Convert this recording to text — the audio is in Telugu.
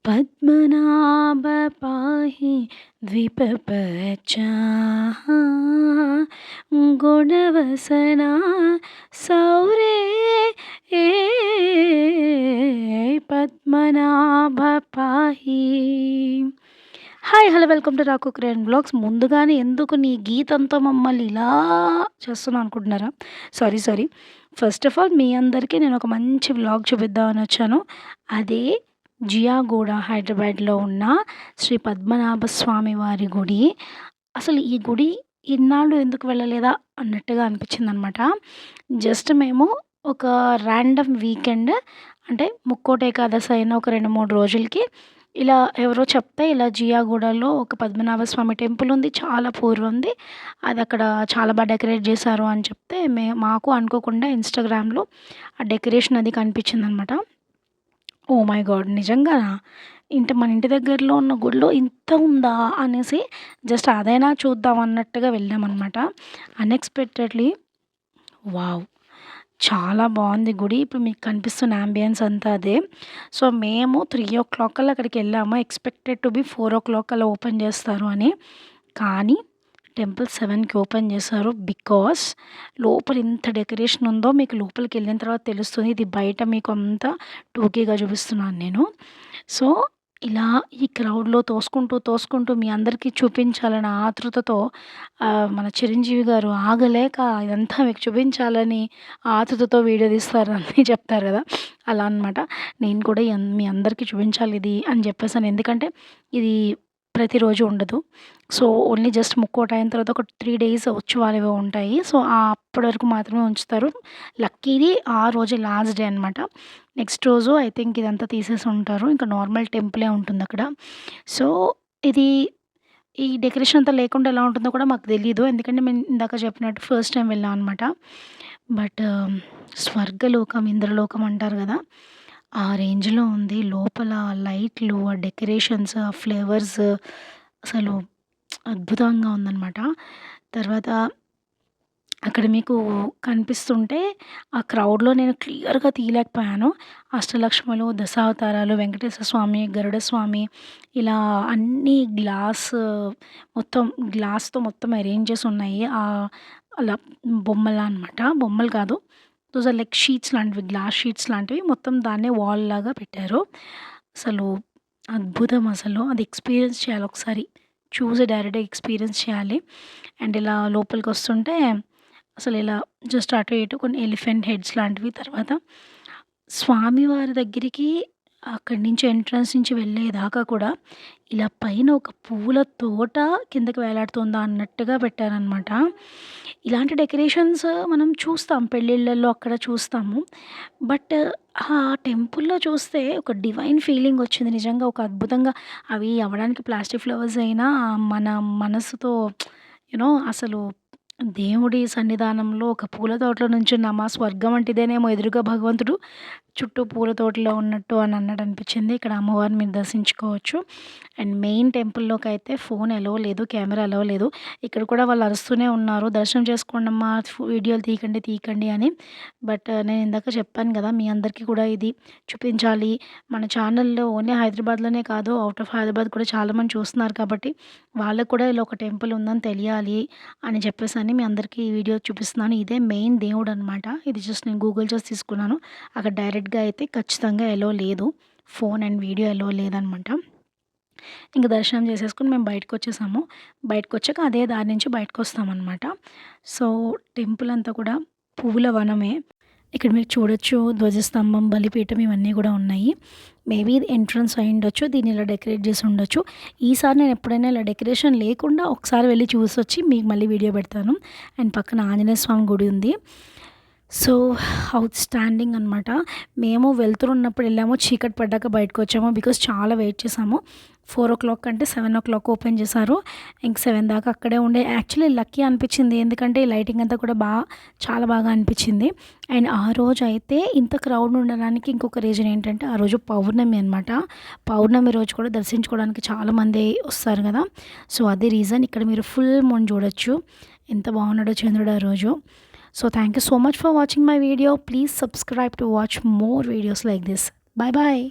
పద్మనాభ పాహి ద్విపపచా గుణవసనా సౌరే ఏ పద్మనాభ పాహి. హాయ్ హలో వెల్కమ్ టు రాకు క్రేన్ బ్లాగ్స్. ముందుగానే ఎందుకు నీ గీతంతో మమ్మల్ని ఇలా చేస్తున్నాను అనుకుంటున్నారా? సారీ. ఫస్ట్ ఆఫ్ ఆల్ మీ అందరికీ నేను ఒక మంచి వ్లాగ్ చూపిద్దామని వచ్చాను. అదే జియాగూడ హైదరాబాద్లో ఉన్న శ్రీ పద్మనాభ స్వామి వారి గుడి. అసలు ఈ గుడి ఇన్నాళ్ళు ఎందుకు వెళ్ళలేదా అన్నట్టుగా అనిపించిందనమాట. జస్ట్ మేము ఒక ర్యాండమ్ వీకెండ్ అంటే ముక్కోటి ఏకాదశి అయిన ఒక 2-3 రోజులకి ఇలా ఎవరో చెప్తే ఇలా జియాగూడలో ఒక పద్మనాభ స్వామి టెంపుల్ ఉంది. చాలా పూర్వంది. అది అక్కడ చాలా బాగా డెకరేట్ చేశారు అని చెప్తే మాకు అనుకోకుండా ఇన్‌స్టాగ్రామ్‌లో ఆ డెకరేషన్ అది కనిపించిందనమాట. Oh my God! నిజంగానా? మన ఇంటి దగ్గరలో ఉన్న గుడిలో ఇంత ఉందా అనేసి జస్ట్ అదైనా చూద్దాం అన్నట్టుగా వెళ్ళామనమాట. Unexpectedly wow! చాలా బావుంది గుడి. ఇప్పుడు మీకు కనిపిస్తున్న యాంబియన్స్ అంతా అదే. సో, మేము 3:00 కల్లా అక్కడికెళ్ళాము. ఎక్స్‌పెక్టెడ్ టు బి 4:00 కల్లా ఓపెన్ చేస్తారు అని. కానీ టెంపుల్ 7కి ఓపెన్ చేశారు. బికాజ్ లోపల ఇంత డెకరేషన్ ఉందో మీకు లోపలికెళ్ళిన తర్వాత తెలుస్తుంది. ఇది బయట మీకు అంతా టూకీగా చూపిస్తున్నాను నేను. సో, ఇలా ఈ క్రౌడ్‌లో తోసుకుంటూ మీ అందరికీ చూపించాలన్న ఆతృతతో మన చిరంజీవి గారు ఆగలేక ఇదంతా మీకు చూపించాలని ఆతృతతో వీడియో తీస్తారు అని చెప్తారు కదా! అలా అనమాట. నేను కూడా మీ అందరికీ చూపించాలి ఇది అని చెప్పేసాను. ఎందుకంటే ఇది ప్రతిరోజు ఉండదు. సో, ఓన్లీ జస్ట్ ముక్కోటి అయిన తర్వాత ఒక 3 డేస్ ఉత్సవాలేవో ఉంటాయి. సో, అప్పటి వరకు మాత్రమే ఉంచుతారు. లక్కీది ఆ రోజే లాస్ట్ డే అనమాట. నెక్స్ట్ రోజు ఐ థింక్ ఇదంతా తీసేసి ఉంటారు. ఇంకా నార్మల్ టెంపులే ఉంటుందక్కడ. సో, ఇది ఈ డెకరేషన్ అంతా లేకుండా ఎలా ఉంటుందో కూడా మాకు తెలీదు. ఎందుకంటే మేము ఇందాక చెప్పినట్టు ఫస్ట్ టైం వెళ్ళాం అనమాట. బట్ స్వర్గలోకం, ఇంద్రలోకం అంటారు కదా! ఆ రేంజ్‌లో ఉంది. లోపల లైట్లు, ఆ డెకరేషన్స్, ఆ ఫ్లేవర్స్ అసలు అద్భుతంగా ఉందనమాట. తర్వాత అక్కడ మీకు కనిపిస్తుంటే ఆ క్రౌడ్‌లో నేను క్లియర్‌గా తీయలేకపోయాను. అష్టలక్ష్ములు, దశావతారాలు, వెంకటేశ్వర స్వామి, గరుడ స్వామి ఇలా అన్నీ మొత్తం గ్లాస్‌తో మొత్తం అరేంజ్ చేసి ఉన్నాయి. అలా బొమ్మలా అనమాట. బొమ్మలు కాదు. దోస్ ఆర్ లైక్ షీట్స్ లాంటివి, గ్లాస్ షీట్స్ లాంటివి మొత్తం దాన్నే వాల్ లాగా పెట్టారు. అసలు అద్భుతం అసలు. అది ఎక్స్‌పీరియన్స్ చేయాలి ఒకసారి. చూసి డైరెక్ట్‌గా ఎక్స్‌పీరియన్స్ చేయాలి. అండ్ ఇలా లోపలికొస్తుంటే అసలు ఇలా జస్ట్ అటు ఇటు కొన్ని ఎలిఫెంట్ హెడ్స్ లాంటివి. తర్వాత స్వామివారి దగ్గరికి అక్కడి నుంచి ఎంట్రన్స్ నుంచి వెళ్ళేదాకా కూడా ఇలా పైన ఒక పూల తోట కిందకి వేలాడుతుందా అన్నట్టుగా పెట్టారనమాట. ఇలాంటి డెకరేషన్స్ మనం చూస్తాం పెళ్ళిళ్ళల్లో అక్కడ చూస్తాము. బట్ ఆ టెంపుల్‌లో చూస్తే ఒక డివైన్ ఫీలింగ్ వచ్చింది. నిజంగా ఒక అద్భుతంగా అవి అవ్వడానికి ప్లాస్టిక్ ఫ్లవర్స్ అయినా మన మనసుతో అసలు దేవుడి సన్నిధానంలో ఒక పూల తోటలో నుంచున్నామా, స్వర్గం అంటే ఇదేనేమో ఎదురుగా భగవంతుడు చుట్టూ పూల తోటలో ఉన్నట్టు అని అన్నట్టు అనిపించింది. ఇక్కడ అమ్మవారిని మీరు దర్శించుకోవచ్చు. అండ్ మెయిన్ టెంపుల్‌లోకైతే ఫోన్ ఎలో లేదు, కెమెరా ఎలో లేదు. ఇక్కడ కూడా వాళ్ళు అరుస్తూనే ఉన్నారు, దర్శనం చేసుకోండమ్మా, వీడియోలు తీయకండి అని. బట్ నేను ఇందాక చెప్పాను కదా, మీ అందరికీ కూడా ఇది చూపించాలి. మన ఛానల్‌లో ఓన్లీ హైదరాబాద్‌లోనే కాదు, ఔట్ ఆఫ్ హైదరాబాద్ కూడా చాలామంది చూస్తున్నారు కాబట్టి వాళ్ళకి కూడా ఇలా ఒక టెంపుల్ ఉందని తెలియాలి అని చెప్పేసని మీ అందరికీ ఈ వీడియో చూపిస్తున్నాను. ఇదే మెయిన్ దేవుడనమాట. ఇది జస్ట్ నేను గూగుల్ చేసి తీసుకున్నాను. అక్కడ డైరెక్ట్‌గా అయితే ఖచ్చితంగా ఎలో లేదు. ఫోన్ అండ్ వీడియో ఎలో లేదనమాట. ఇంక దర్శనం చేసేసుకొని మేము బయటకొచ్చేసాము. బయటకొచ్చాక అదే దారి నుంచి బయటకొస్తామనమాట. సో, టెంపుల్ అంతా కూడా పువ్వుల వనమే. ఇక్కడ మీరు చూడొచ్చు ధ్వజస్తంభం, బలిపీఠం ఇవన్నీ కూడా ఉన్నాయి. మేబీ ఇది ఎంట్రన్స్ అయ్యుండొచ్చు. దీన్ని ఇలా డెకరేట్ చేసి ఉండొచ్చు. ఈసారి నేను ఎప్పుడైనా ఇలా డెకరేషన్ లేకుండా ఒకసారి వెళ్ళి చూసొచ్చి మీకు మళ్ళీ వీడియో పెడతాను. అండ్ పక్కన ఆంజనేయ స్వామి గుడి ఉంది. సో, ఔట్‌స్టాండింగ్ అనమాట. మేము వెళ్తున్నప్పుడు వెళ్ళాము. చీకటి పడ్డాక బయటకొచ్చాము. బికాజ్ చాలా వెయిట్ చేసాము. 4:00 కంటే 7:00 ఓపెన్ చేశారు. ఇంక 7 దాకా అక్కడే ఉండే యాక్చువల్లీ లక్కీ అనిపించింది. ఎందుకంటే లైటింగ్ అంతా కూడా చాలా బాగా అనిపించింది. అండ్ ఆ రోజైతే ఇంత క్రౌడ్ ఉండడానికి ఇంకొక రీజన్ ఏంటంటే ఆ రోజు పౌర్ణమి అనమాట. పౌర్ణమి రోజు కూడా దర్శించుకోవడానికి చాలామంది వస్తారు కదా! సో, అదే రీజన్. ఇక్కడ మీరు ఫుల్ మూన్ చూడొచ్చు. ఎంత బాగున్నాడో చంద్రుడు ఆ రోజు. So thank you so much for watching my video. Please subscribe to watch more videos like this. Bye bye.